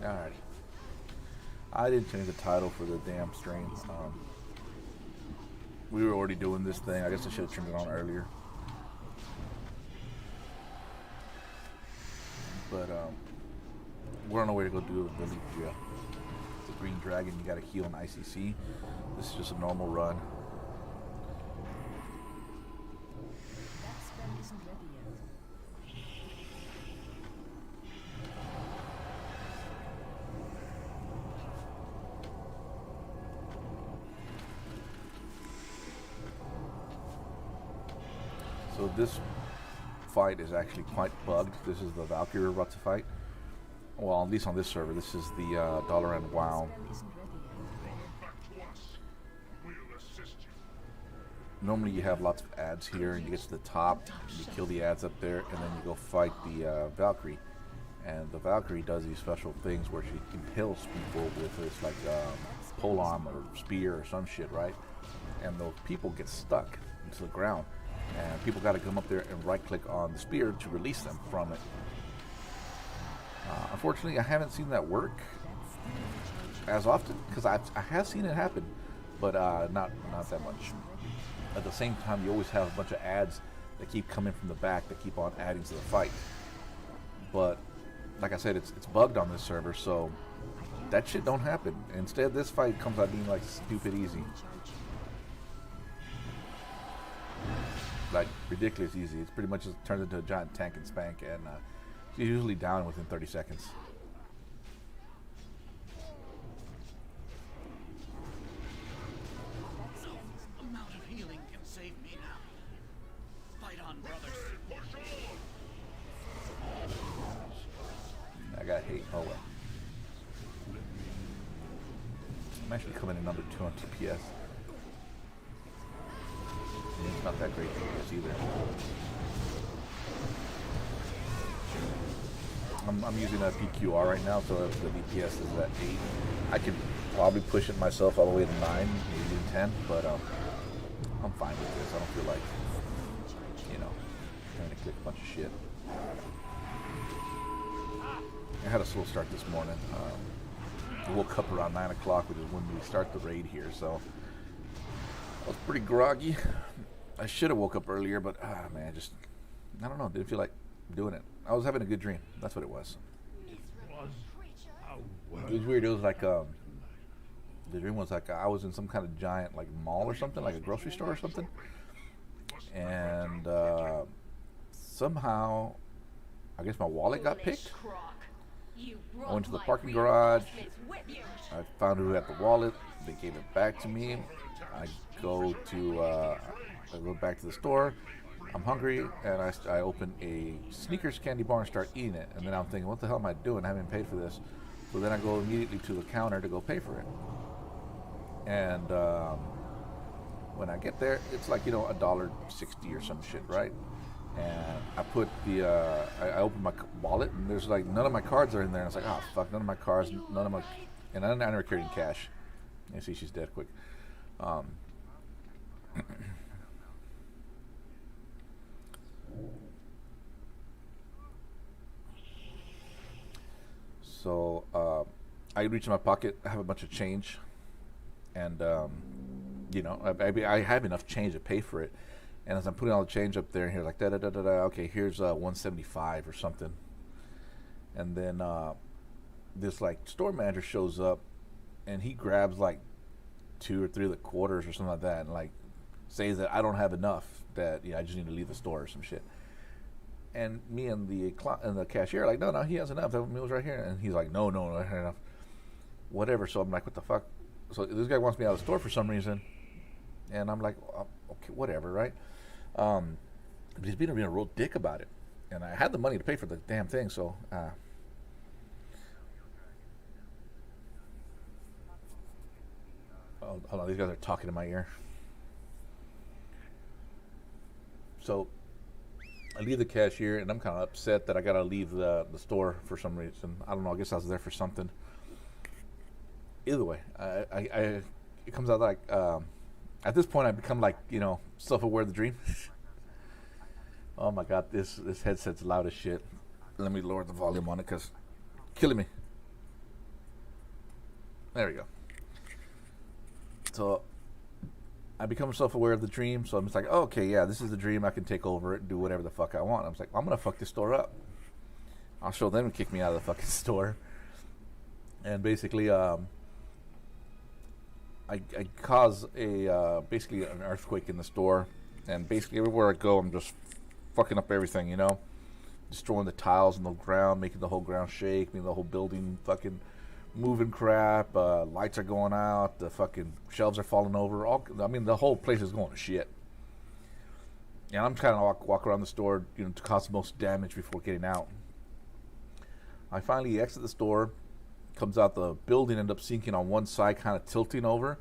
Alrighty. I didn't change the title for the damn stream. We were already doing this thing. I guess I should have turned it on earlier. But we're on our way to go do the Elite Jail. The Green Dragon, you gotta heal an ICC. This is just a normal run. So this fight is actually quite bugged. This is the Valkyrie we're about to fight. Well, at least on this server, this is the Dalaran WoW. Normally you have lots of ads here, and you get to the top, you kill the ads up there, and then you go fight the Valkyrie. And the Valkyrie does these special things where she impales people with this like polearm or spear or some shit, right? And those people get stuck into the ground. And people got to come up there and right-click on the spear to release them from it. Unfortunately, I haven't seen that work as often, because I have seen it happen, but not that much. At the same time, you always have a bunch of ads that keep coming from the back that keep on adding to the fight. But like I said, it's bugged on this server, so that shit don't happen. Instead, this fight comes out being like stupid easy. Like ridiculous easy. It's pretty much just turns into a giant tank and spank, and she's usually down within 30 seconds. Amount of healing can save me now. Fight on, brothers. I got hate. Oh well. I'm actually coming in number 2 on TPS. It's not that great TPS either. I'm using a PQR right now, so if the DPS is at 8, I could probably push it myself all the way to 9, maybe even 10, but I'm fine with this. I don't feel like, trying to click a bunch of shit. I had a slow start this morning. I woke up around 9 o'clock, which is when we start the raid here, so I was pretty groggy. I should have woke up earlier, but man, I don't know, didn't feel like doing it. I was having a good dream. That's what it was. It was weird. It was like the dream was like I was in some kind of giant like mall or something, like a grocery store or something, and somehow I guess my wallet got picked. I went to the parking garage. I found who had the wallet. They gave it back to me. I go back to the store. I'm hungry, and I open a Snickers candy bar and start eating it. And then I'm thinking, what the hell am I doing? I haven't paid for this. So then I go immediately to the counter to go pay for it. And when I get there, it's like, $1.60 or some shit, right? And I put I open my wallet, and there's like none of my cards are in there. And it's like, oh fuck, none of my cards, and I never carried cash. You see, she's dead quick. So I reach in my pocket. I have a bunch of change, and I have enough change to pay for it. And as I'm putting all the change up there, and here's like da da da da da. Okay, here's 175 or something. And then this like store manager shows up, and he grabs like 2 or 3 of the quarters or something like that, and like says that I don't have enough. That I just need to leave the store or some shit. And me and the cashier are like, no, he has enough. That meal's right here. And he's like, no, I have enough. Whatever. So I'm like, what the fuck? So this guy wants me out of the store for some reason. And I'm like, okay, whatever, right? But he's being a real dick about it. And I had the money to pay for the damn thing, so hold on, these guys are talking in my ear. So I leave the cashier, and I'm kind of upset that I gotta leave the store for some reason. I don't know. I guess I was there for something. Either way, it comes out like at this point I become like self-aware of the dream. Oh my god, this headset's loud as shit. Let me lower the volume on it because killing me. There we go. So I become self-aware of the dream, so I'm just like, oh, okay, yeah, this is the dream. I can take over it and do whatever the fuck I want. I was like, I'm gonna fuck this store up. I'll show them and kick me out of the fucking store. And basically, I cause a basically an earthquake in the store, and basically everywhere I go, I'm just fucking up everything, you know, destroying the tiles on the ground, making the whole ground shake, making the whole building fucking moving crap. Lights are going out. The fucking shelves are falling over. I mean, the whole place is going to shit. And I'm trying to walk around the store, you know, to cause the most damage before getting out. I finally exit the store. Comes out, the building ended up sinking on one side, kind of tilting over,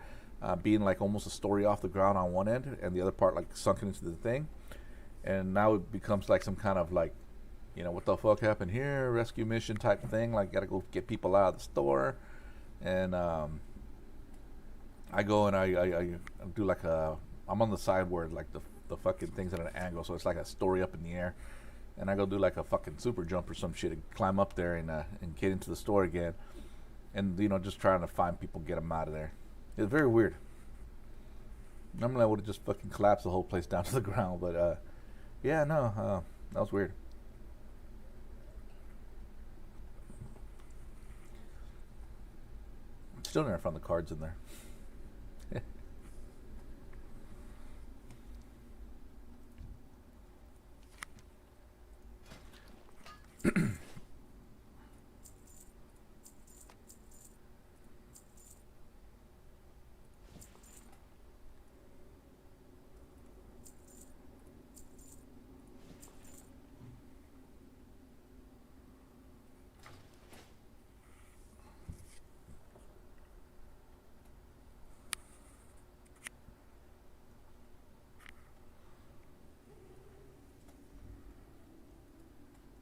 being like almost a story off the ground on one end, and the other part like sunken into the thing. And now it becomes like some kind of like, you know, what the fuck happened here, rescue mission type thing. Like, gotta go get people out of the store. And I go and I do like I'm on the side where like the fucking thing's at an angle, so it's like a story up in the air. And I go do like a fucking super jump or some shit and climb up there and get into the store again. And, you know, just trying to find people, get them out of there. It's very weird. Normally I would have just fucking collapsed the whole place down to the ground, but yeah, no, that was weird. Still never found the cards in there.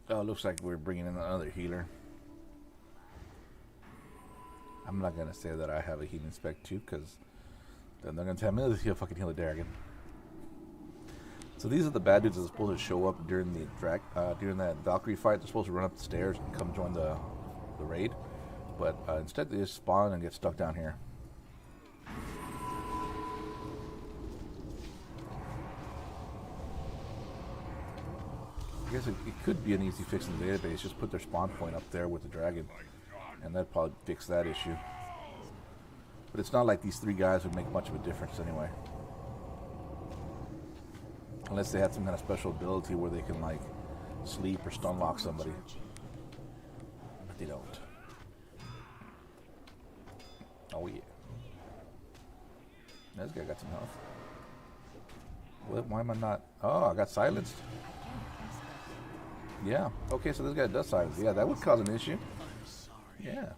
Oh, it looks like we're bringing in another healer. I'm not going to say that I have a healing spec too, because then they're going to tell me, let's fucking heal a dragon. So these are the bad dudes that are supposed to show up during the during that Valkyrie fight. They're supposed to run up the stairs and come join the raid. But instead they just spawn and get stuck down here. I guess it could be an easy fix in the database. Just put their spawn point up there with the dragon, and that'd probably fix that issue. But it's not like these three guys would make much of a difference anyway. Unless they had some kind of special ability where they can, like, sleep or stun lock somebody. But they don't. Oh, yeah. This guy got some health. What? Why am I not? Oh, I got silenced. Yeah. Okay, so this guy does silence. Yeah, that would cause an issue. Yeah.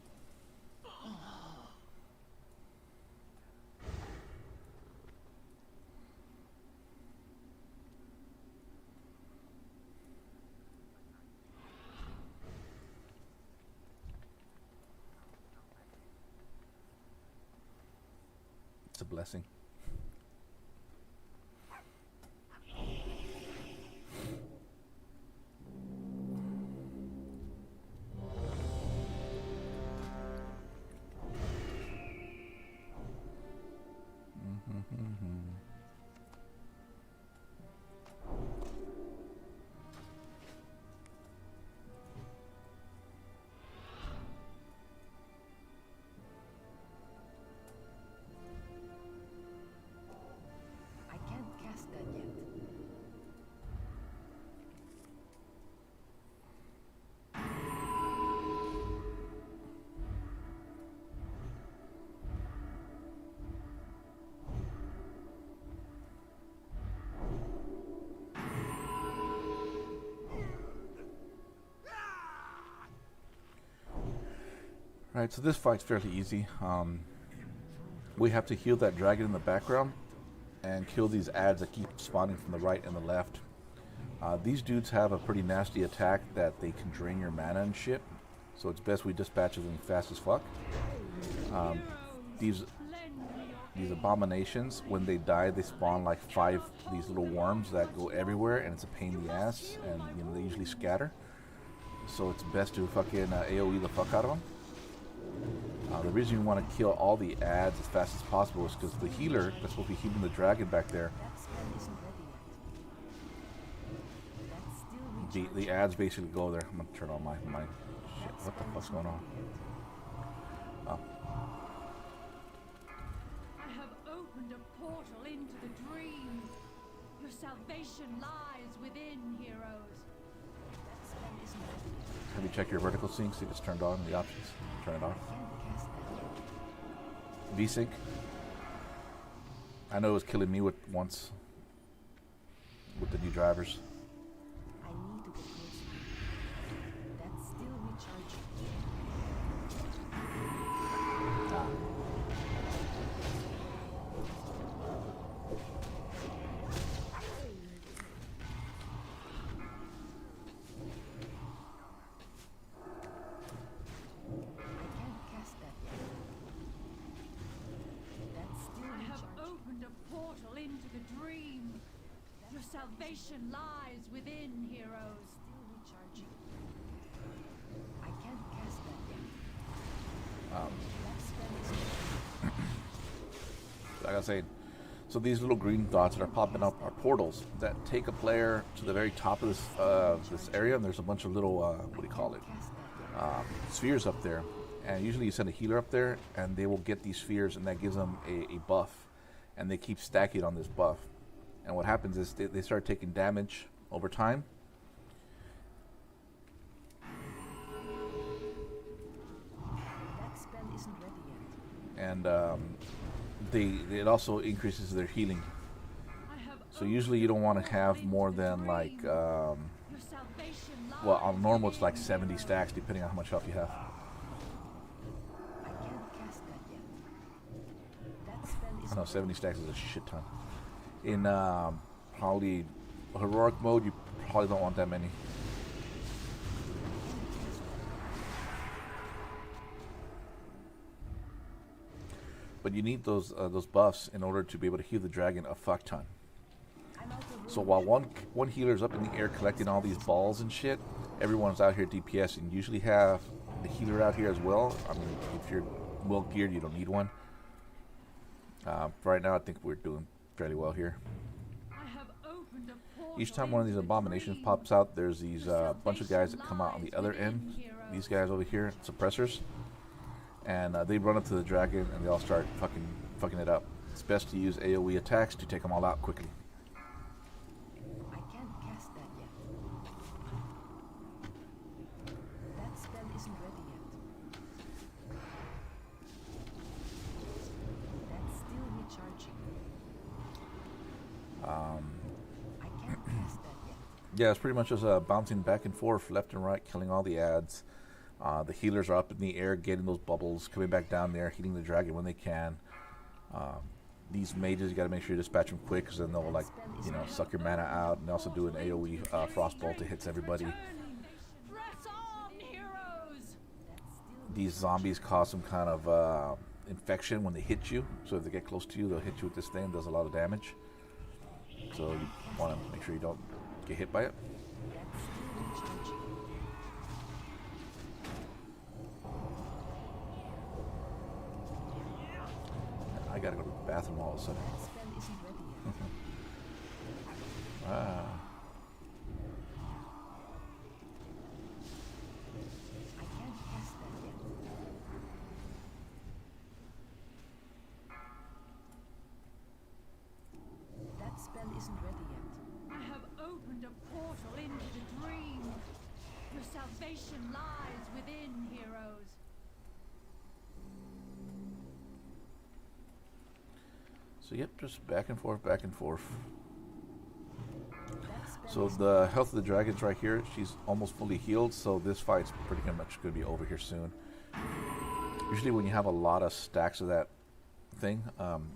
It's a blessing. Alright, so this fight's fairly easy. We have to heal that dragon in the background and kill these ads that keep spawning from the right and the left. These dudes have a pretty nasty attack that they can drain your mana and shit, so it's best we dispatch them fast as fuck. These abominations, when they die, they spawn like 5 these little worms that go everywhere, and it's a pain in the ass, and you know they usually scatter. So it's best to fucking AoE the fuck out of them. The reason you want to kill all the ads as fast as possible is because the healer that's supposed to be healing the dragon back there, the ads basically go there. I'm gonna turn on my shit. What the fuck's going on? Oh. I have opened a portal into the dream. Your salvation lies within, heroes. Have you checked your vertical sync? See if it's turned on, the options. Turn it off. V-Sync. I know it was killing me once with the new drivers. I need to get closer. That's still recharging. I can't cast that yet. That's still I have recharging. opened a portal into the dream. Your salvation lies within, heroes. Still recharging. I can't cast that yet. That spell is Like I was saying, so these little green dots that are popping up are portals that take a player to the very top of this area, and there's a bunch of little what do you call it, cast that yet. spheres up there. And usually you send a healer up there, and they will get these spheres, and that gives them a buff, and they keep stacking on this buff. And what happens is they start taking damage over time. That spell isn't ready yet. And it also increases their healing. I have So usually you don't want to have more than like, your salvation lies well, on normal it's like within, 70 heroes. stacks depending on how much health you have. I can't cast that yet. That spell I isn't know 70 stacks is a shit ton. In probably heroic mode, you probably don't want that many. But you need those buffs in order to be able to heal the dragon a fuck ton. I'm out of So room. while one healer's up in the air collecting all these balls and shit, everyone's out here DPS, and usually have the healer out here as well. I mean, if you're well geared, you don't need one. Right now, I think we're doing fairly well here. I have opened a portal Each time one of these into the abominations dream. pops out, there's these bunch of guys that come out on the other end. These guys over here, suppressors, and they run up to the dragon and they all start fucking it up. It's best to use AOE attacks to take them all out quickly. I can't cast that yet. That spell isn't ready yet. That's still recharging. I can't cast that yet. Yeah, it's pretty much just bouncing back and forth, left and right, killing all the ads. The healers are up in the air, getting those bubbles, coming back down there, hitting the dragon when they can. These mages, you got to make sure you dispatch them quick, because then they'll suck your mana out, and they also do an AOE frostbolt that hits everybody. Press on, heroes! These zombies cause some kind of infection when they hit you, so if they get close to you, they'll hit you with this thing. It does a lot of damage, so you want to make sure you don't get hit by it. That's still recharging. I gotta go to the bathroom all of a sudden. That spell isn't ready yet. I can't cast that yet. That spell isn't ready yet. I have opened a portal into the dream. Your salvation lies within, heroes. So yep, just back and forth, back and forth. That spell So isn't the health of the dragon's right here. She's almost fully healed, so this fight's pretty much going to be over here soon. Usually when you have a lot of stacks of that thing,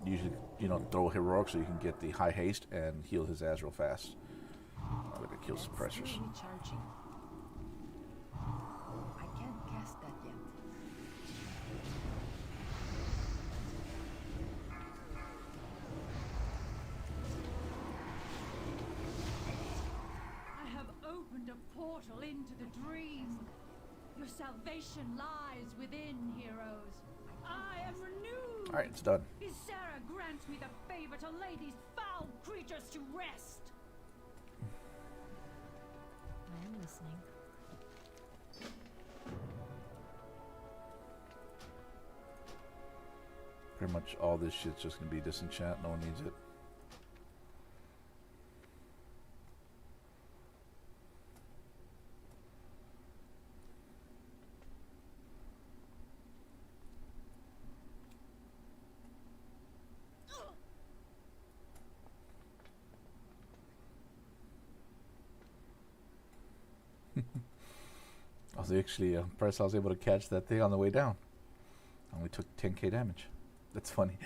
usually, throw a heroic so you can get the high haste and heal his ass real fast. I'm going to kill suppressors. still recharging. I can't cast that yet. I have opened a portal into the dream. Your salvation lies within, heroes. I I am renewed. All right, it's done. Sarah grants me the favor to lay these foul creatures to rest. I am listening. Pretty much all this shit's just gonna be disenchant. No one needs it. I was actually impressed I was able to catch that thing on the way down. I only took 10k damage. That's funny.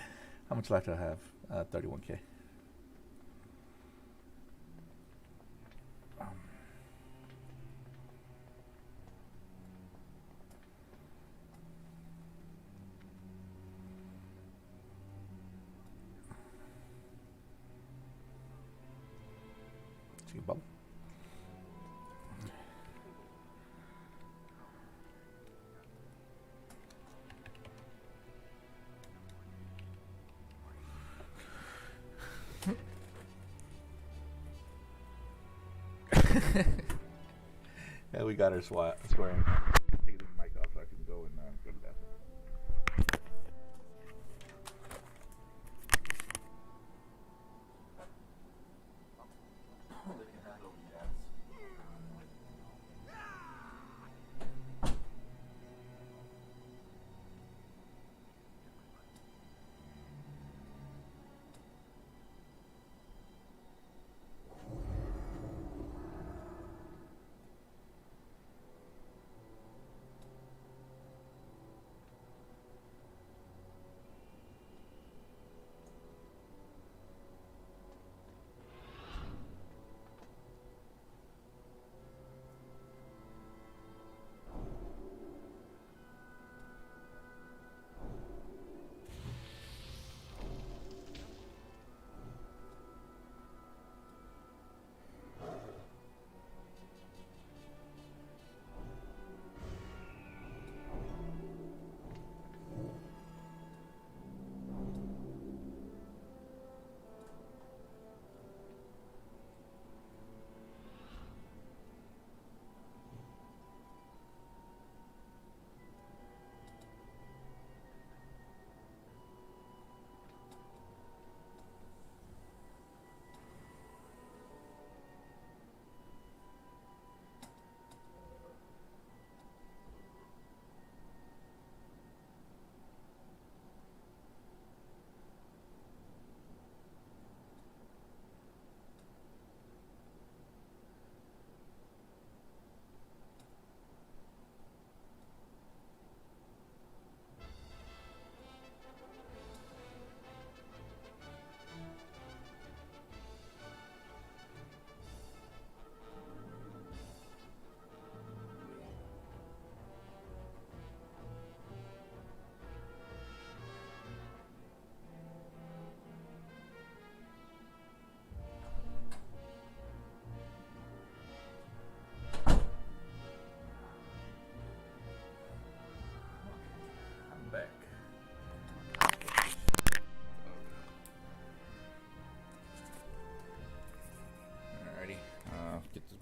How much life do I have? 31k. See you, bubble. Yeah, we got her swearing. Take the mic off so I can go and go to the bathroom.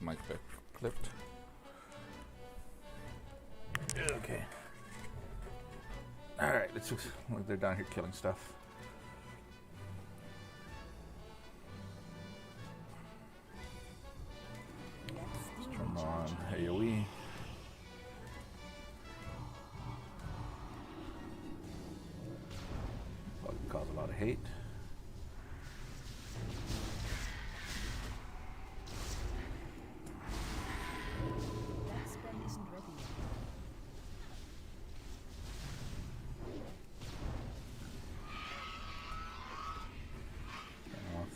Mic back clipped. Okay. Alright, let's look. They're down here killing stuff. Let's turn on AoE. Probably cause a lot of hate.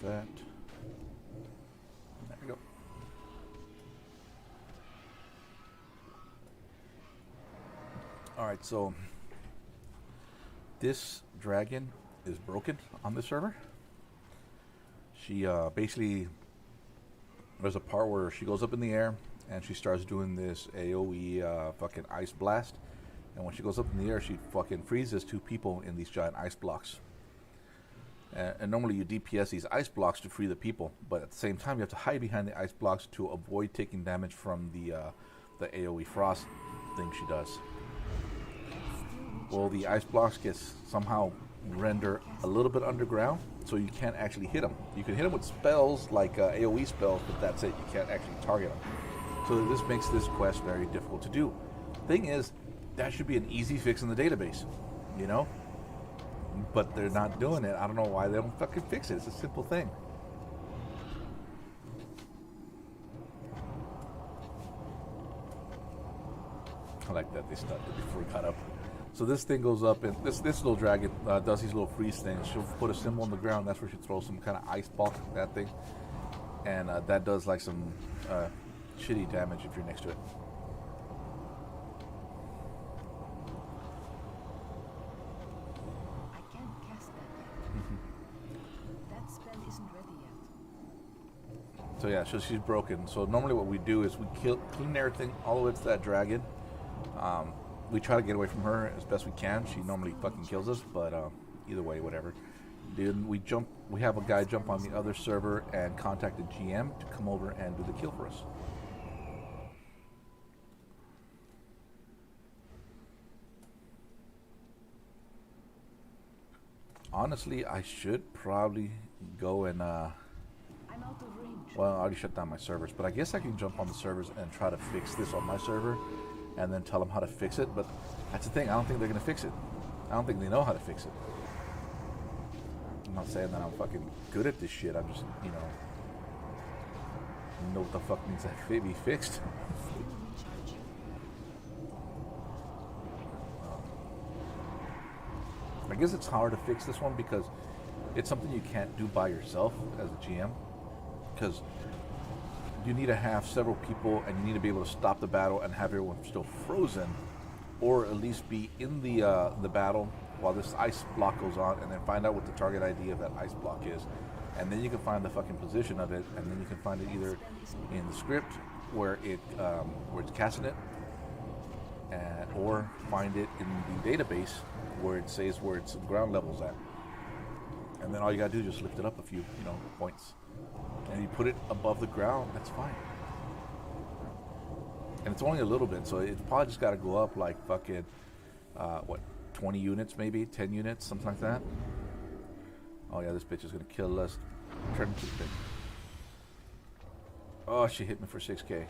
That. There we go. Alright, so this dragon is broken on the server. She basically, there's a part where she goes up in the air and she starts doing this AoE fucking ice blast, And when she goes up in the air, she fucking freezes 2 people in these giant ice blocks. And normally you DPS these ice blocks to free the people, but at the same time you have to hide behind the ice blocks to avoid taking damage from the AoE frost thing she does. Well, the ice blocks gets somehow render a little bit underground, so you can't actually hit them. You can hit them with spells like AoE spells, but that's it. You can't actually target them. So this makes this quest very difficult to do. Thing is, that should be an easy fix in the database, you know? But they're not doing it. I don't know why they don't fucking fix it. It's a simple thing. I like that they stuck it before it got up. So this thing goes up, and this little dragon does these little freeze things. She'll put a symbol on the ground. That's where she throws some kind of ice block, that thing. And that does like some shitty damage if you're next to it. I can't cast that yet. That spell isn't ready yet. So yeah, so she's broken. So normally what we do is we clean everything all the way to that dragon. We try to get away from her as best we can. She normally fucking kills us, but either way, whatever. Then we have a guy jump on the other server and contact the GM to come over and do the kill for us. Honestly, I should probably go and I'm out of range. well, I already shut down my servers, but I guess I can jump on the servers and try to fix this on my server and then tell them how to fix it. But that's the thing, I don't think they're gonna fix it. I don't think they know how to fix it. I'm not saying that I'm fucking good at this shit. I'm just, you know what the fuck needs to be fixed. Still recharging. I guess it's hard to fix this one because it's something you can't do by yourself as a GM, because you need to have several people and you need to be able to stop the battle and have everyone still frozen, or at least be in the battle while this ice block goes on, and then find out what the target ID of that ice block is, and then you can find the fucking position of it, and then you can find it either in the script where it's casting it, or find it in the database where it says where its ground level's at, and then all you gotta do is just lift it up a few, points, and you put it above the ground. That's fine, and it's only a little bit, so it's probably just got to go up like fucking 20 units, maybe 10 units, something like that. Oh yeah, this bitch is gonna kill us. Turn to the thing. Oh, she hit me for 6k.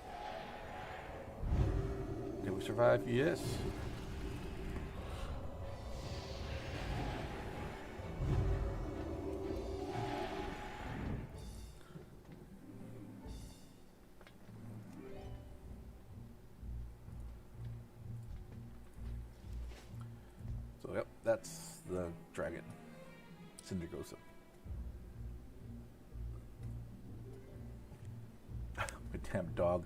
Did we survive? Yes. So yep, that's the dragon. Cindergosa. My damn dog.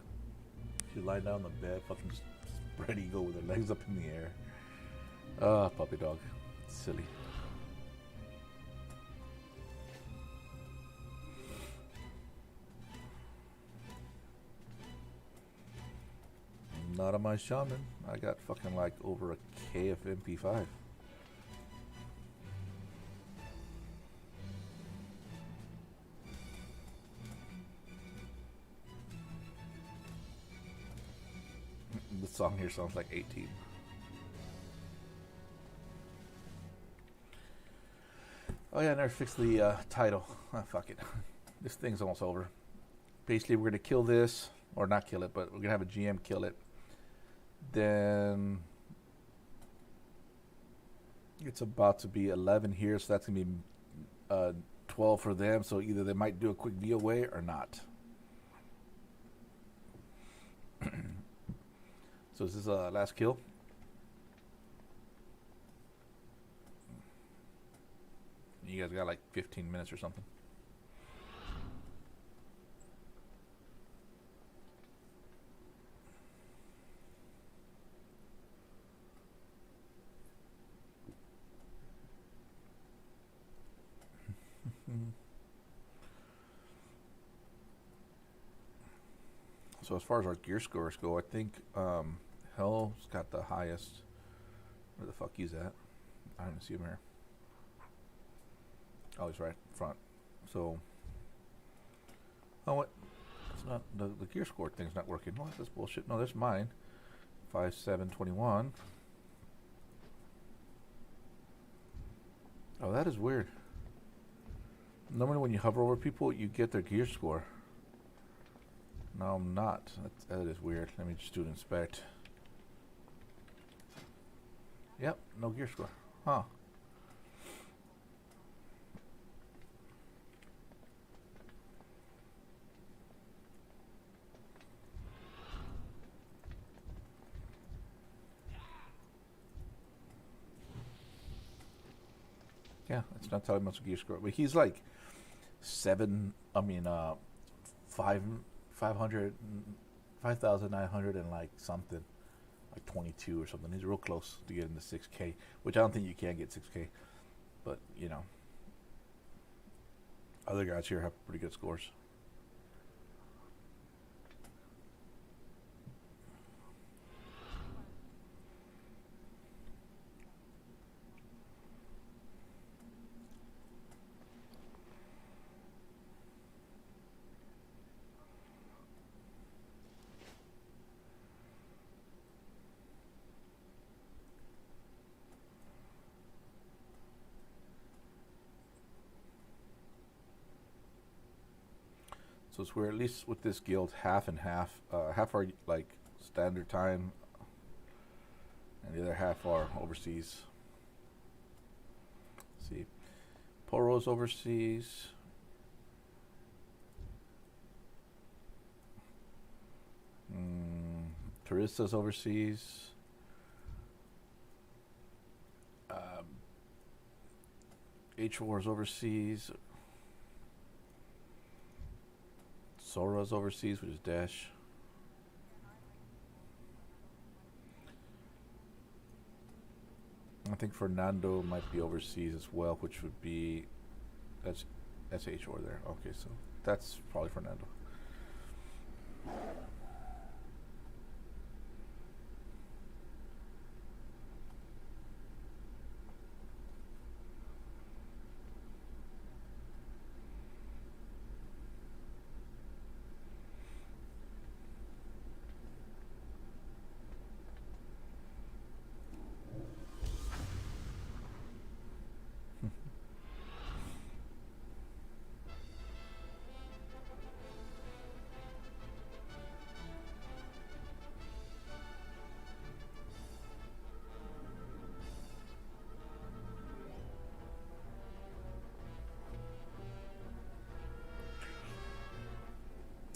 She lied down on the bed, fucking spread eagle with her legs up in the air. Ah, puppy dog. Silly. Not on my shaman. I got fucking like over a K of MP5. The song here sounds like 18. Oh yeah, I never fixed the title. Ah, fuck it. This thing's almost over. Basically, we're gonna kill this, or not kill it, but we're gonna have a GM kill it. Then it's about to be 11 here, so that's gonna be 12 for them. So either they might do a quick VOA or not. So is this last kill? You guys got like 15 minutes or something. So as far as our gear scores go, I think Hell's got the highest. Where the fuck he's at? I don't see him here. Oh, he's right front. So, oh what? It's not the gear score thing's not working. What? That's bullshit. No, that's mine. 5721. Oh, that is weird. Normally, when you hover over people, you get their gear score. No, I'm not. That is weird. Let me just do an inspect. Yep, no gear score. Huh. Yeah, it's not telling much gear score, but he's like 500, 5,900 and like something, like 22 or something. He's real close to getting the 6K, which I don't think you can get 6K, but you know, other guys here have pretty good scores. So it's we're at least with this guild half and half. Half are like standard time, and the other half are overseas. Let's see, Poro's overseas. Teresa's overseas. H4's overseas. Sora's overseas, which is Dash. I think Fernando might be overseas as well, which would be that's H4 there. Okay, so that's probably Fernando.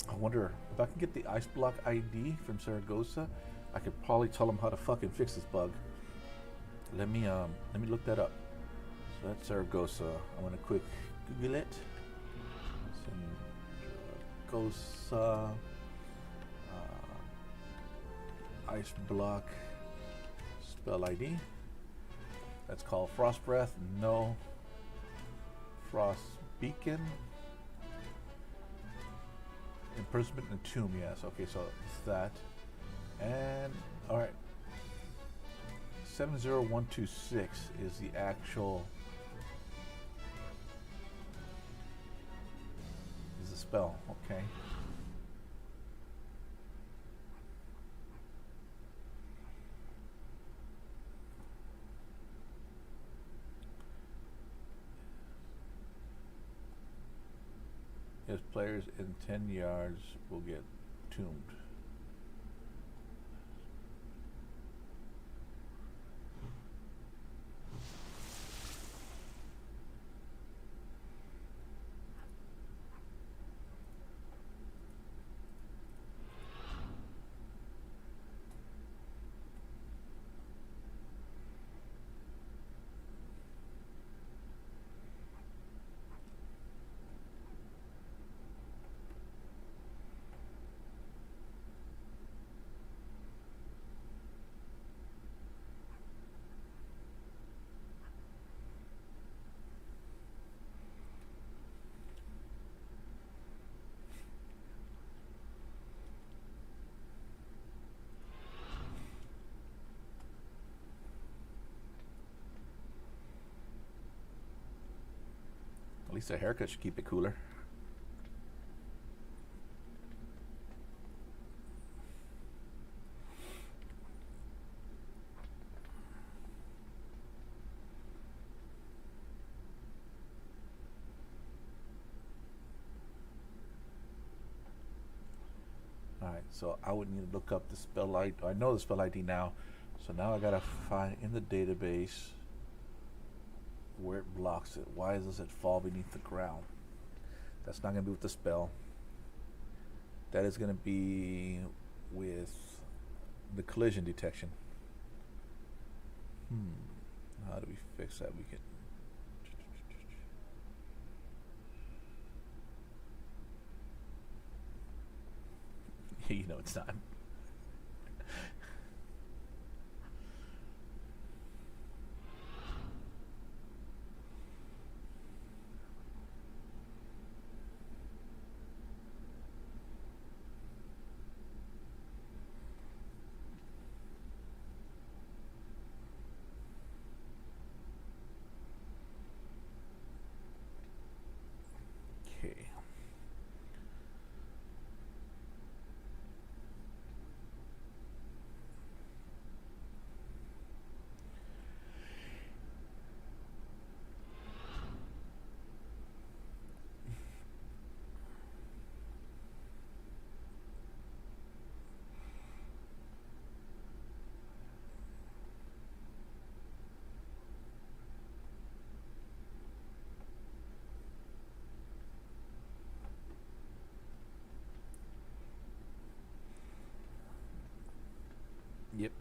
I wonder if I can get the ice block ID from Saragossa. I could probably tell them how to fucking fix this bug. Let me look that up. So that's Saragossa. I'm gonna quick Google it. Saragossa ice block spell ID. That's called Frost Breath. No. Frost Beacon. Imprisonment and Tomb, yes. Okay, so it's that. And, alright. 70126 is the actual... is the spell, okay. His players in 10 yards will get tombed. least a haircut should keep it cooler. Alright, so I would need to look up the spell ID. I know the spell ID now. So now I gotta find in the database where it blocks it. Why does it fall beneath the ground? That's not gonna be with the spell. That is gonna be with the collision detection. How do we fix that? We can. You know it's not. Okay. Yep.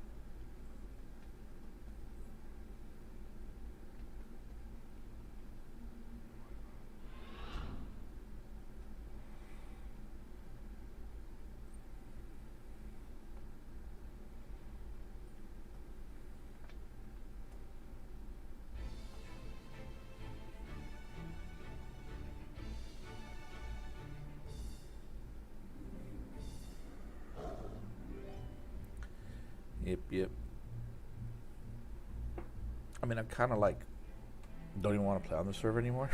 Yep. I mean, I kind of like don't even want to play on the server anymore.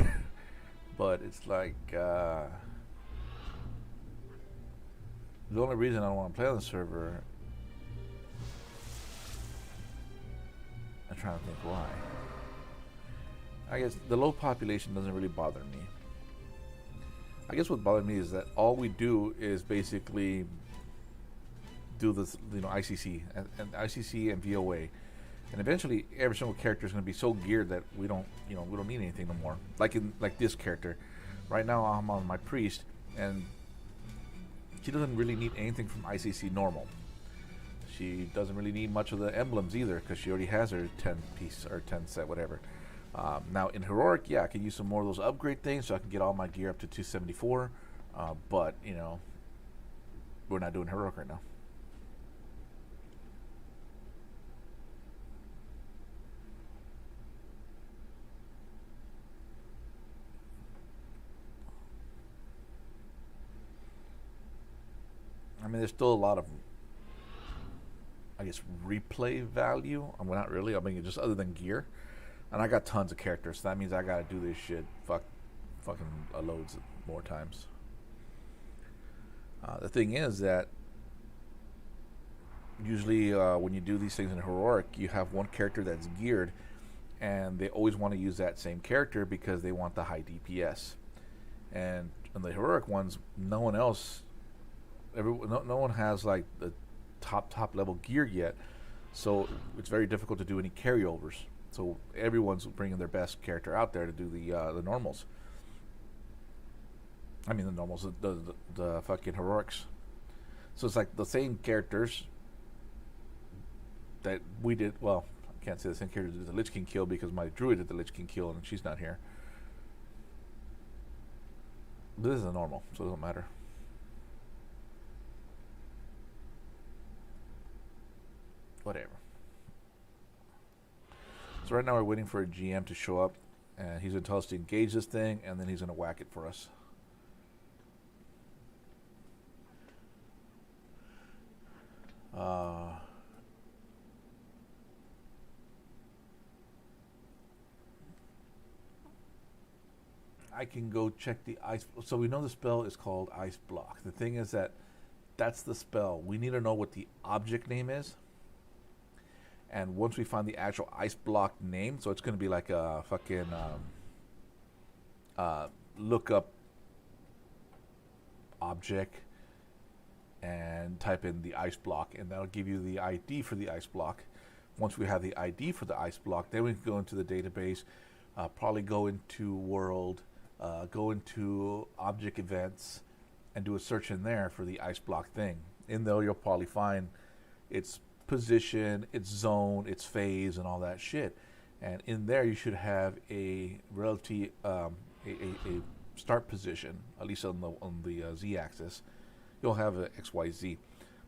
But it's like the only reason I don't want to play on the server. I'm trying to think why. I guess the low population doesn't really bother me. I guess what bothered me is that all we do is basically do this, ICC and ICC and VOA, and eventually every single character is going to be so geared that we don't need anything no more. Like this character, right now I'm on my priest, and she doesn't really need anything from ICC normal. She doesn't really need much of the emblems either because she already has her 10 piece or 10 set whatever. Now in heroic, yeah, I can use some more of those upgrade things so I can get all my gear up to 274. But we're not doing heroic right now. I mean, there's still a lot of, I guess, replay value. I mean, not really. I mean, just other than gear. And I got tons of characters, so that means I gotta do this shit fucking loads more times. The thing is that usually when you do these things in heroic, you have one character that's geared, and they always want to use that same character because they want the high DPS. And in the heroic ones, no one else. No one has like the top level gear yet, so it's very difficult to do any carryovers. So everyone's bringing their best character out there to do the normals. I mean the normals, the fucking heroics. So it's like the same characters that we did. Well, I can't say the same character did the Lich King kill because my druid did the Lich King kill and she's not here. But this is a normal, so it doesn't matter. Whatever. So right now we're waiting for a GM to show up, and he's going to tell us to engage this thing, and then he's going to whack it for us. I can go check the ice. So we know the spell is called Ice Block. The thing is that that's the spell. We need to know what the object name is. And once we find the actual Ice Block name, so it's going to be like a fucking look up object and type in the Ice Block, and that'll give you the ID for the Ice Block. Once we have the ID for the Ice Block, then we can go into the database, probably go into world, go into object events, and do a search in there for the Ice Block thing. In there, you'll probably find its position, its zone, its phase, and all that shit. And in there, you should have a relative, a start position, at least on the z-axis. You'll have a XYZ.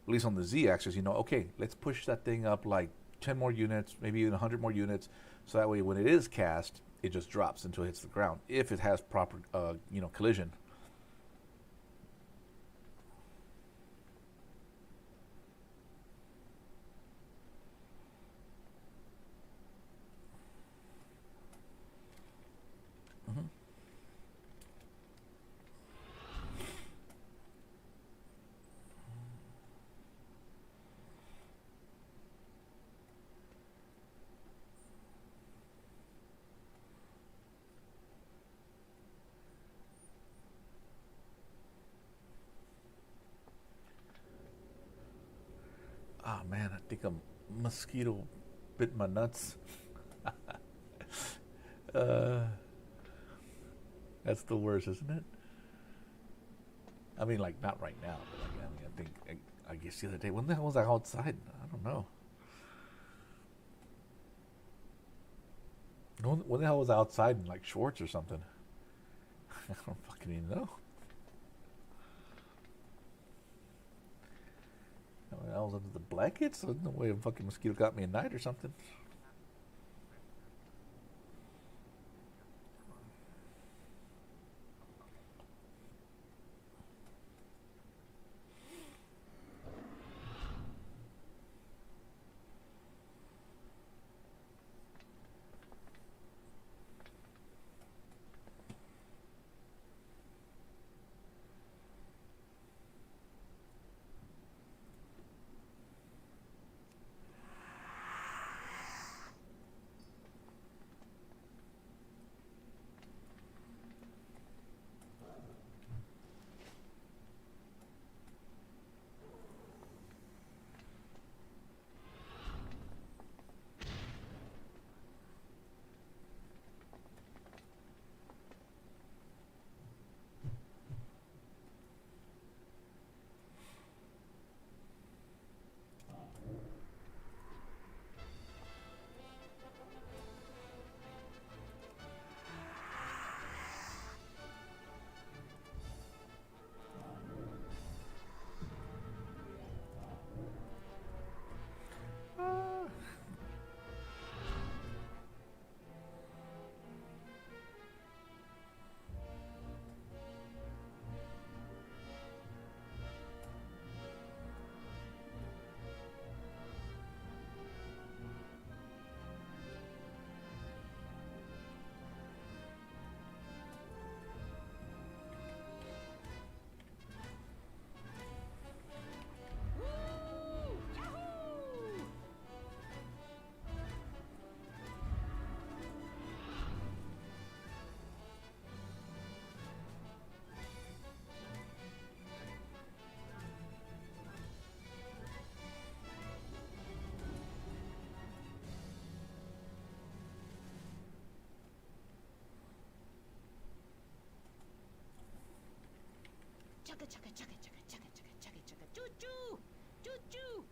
At least on the z-axis, you know, okay, let's push that thing up like 10 more units, maybe even 100 more units, so that way when it is cast, it just drops until it hits the ground, if it has proper, collision. Oh man, I think a mosquito bit my nuts. That's the worst, isn't it? I mean, like, not right now, but like, I think, I guess the other day, when the hell was I outside? I don't know. When the hell was I outside in like shorts or something? I don't fucking even know. I was under the blankets. There's no way a fucking mosquito got me at night or something. Chugga chugga chugga chugga chugga chugga chugga chugga choo choo choo choo.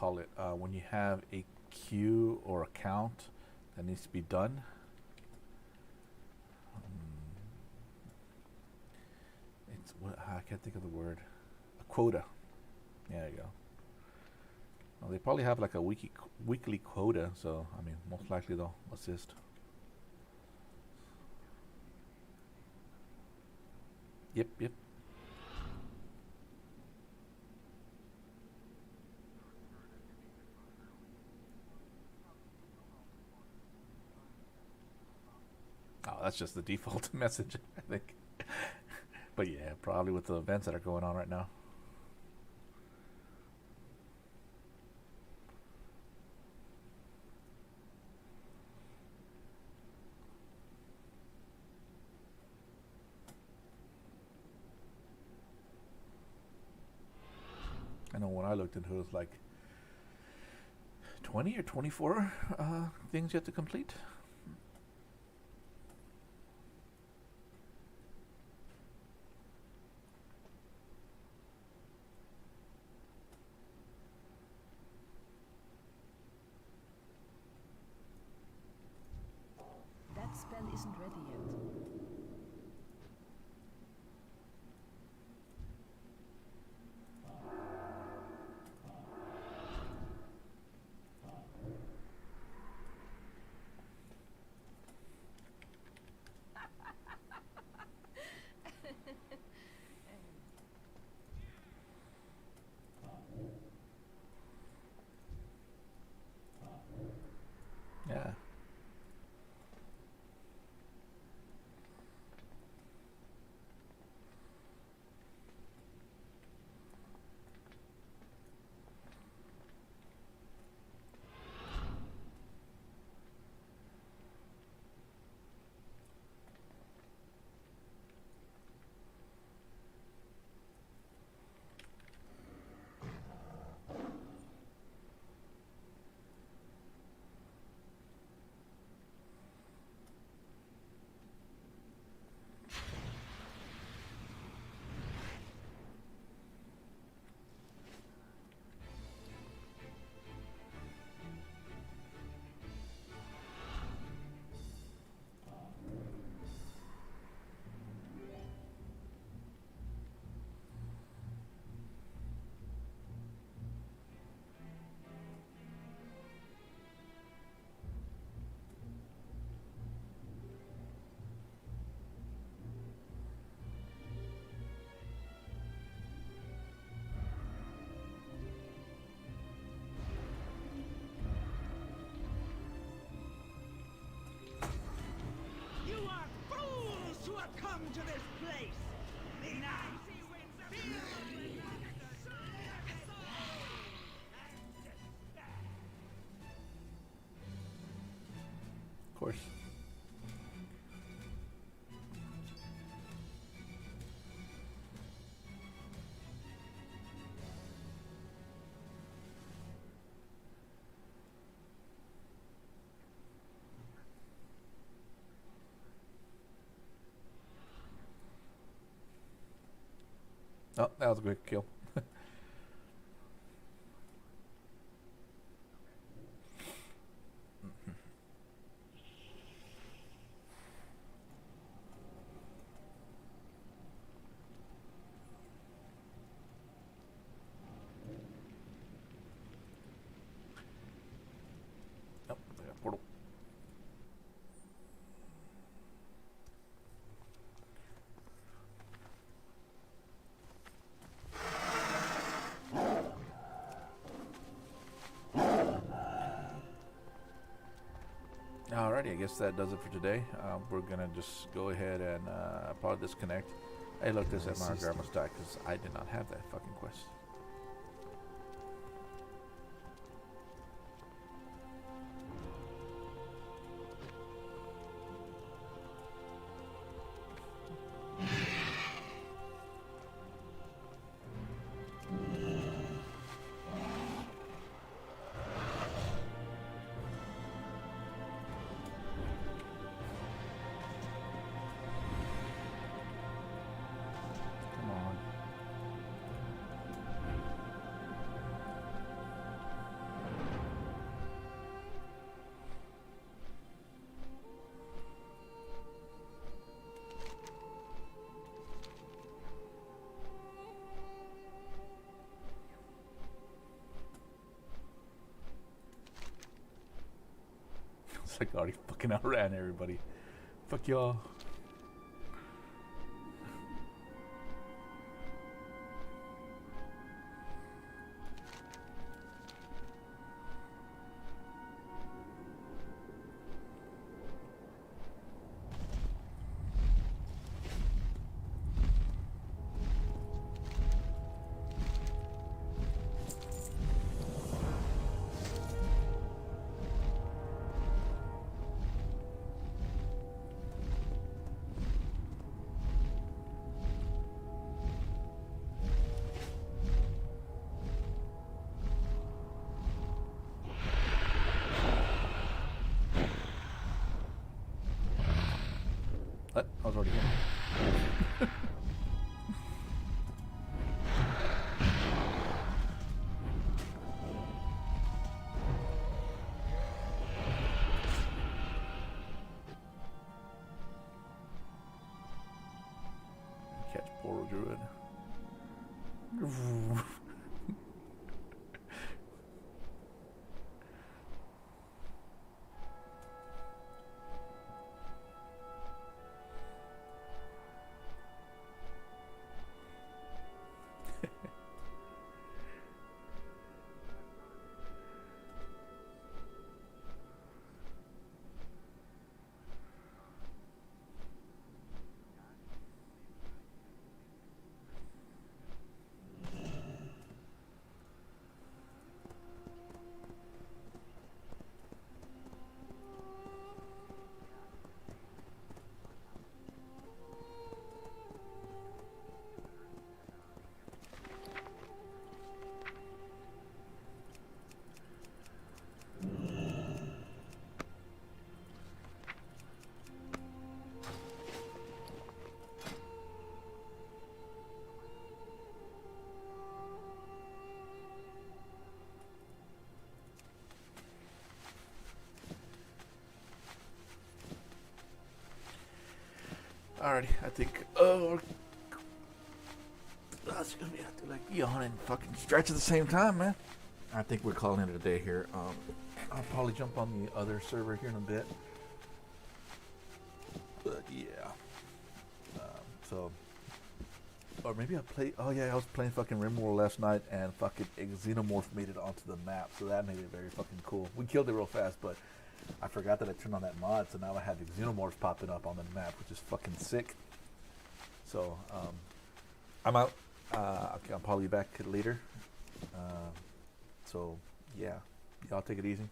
call it, when you have a queue or a count that needs to be done. It's what I can't think of the word. A quota. Yeah, there you go. Well, they probably have like a weekly quota, so I mean, most likely they'll assist. Yep, yep. Oh, that's just the default message, I think. But yeah, probably with the events that are going on right now. I know when I looked into it, it was like 20 or 24 things you have to complete. That spell isn't ready yet. Yeah. You are fools to have come to this place! Now, Of course. Oh, that was a quick kill. Oh, they got a portal. Alrighty, I guess that does it for today. We're gonna just go ahead and probably disconnect. Hey, look, this at my grandma's died because I did not have that fucking quest. Come on. It's like I already fucking outran everybody. Fuck y'all. What? I was already here. Catch Portal Druid. Alrighty, I think. Oh, that's gonna be have to like yawn and fucking stretch at the same time, man. I think we're calling it a day here. I'll probably jump on the other server here in a bit. But yeah. So, or maybe I'll play. Oh yeah, I was playing fucking Rimworld last night, and fucking a Xenomorph made it onto the map, so that made it very fucking cool. We killed it real fast, but I forgot that I turned on that mod, so now I have the Xenomorphs popping up on the map, which is fucking sick. So, I'm out. I'll probably be back later. So, yeah. Y'all take it easy.